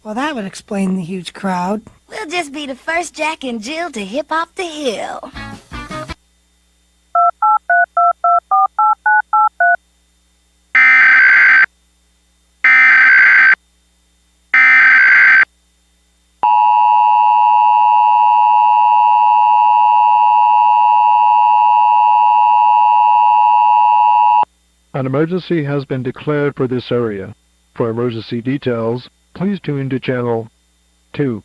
Well, that would explain the huge crowd. We'll just be the first Jack and Jill to hip hop the hill. An emergency has been declared for this area. For emergency details, please tune to channel 2.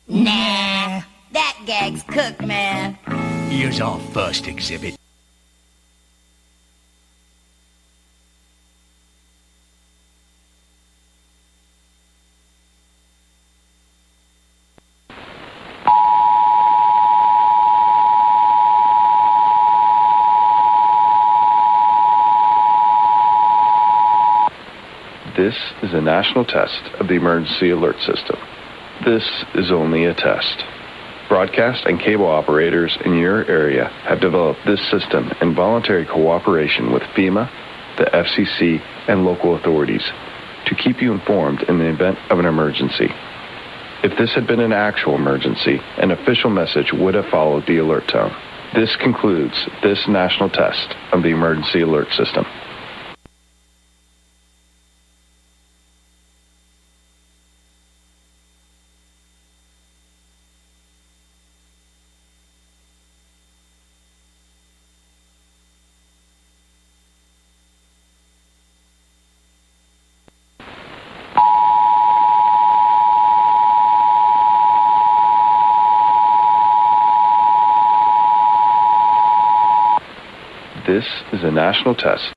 Nah, that gag's cooked, man. Here's our first exhibit. This is a national test of the emergency alert system. This is only a test. Broadcast and cable operators in your area have developed this system in voluntary cooperation with FEMA, the FCC, and local authorities to keep you informed in the event of an emergency. If this had been an actual emergency, an official message would have followed the alert tone. This concludes this national test of the emergency alert system. This is a national test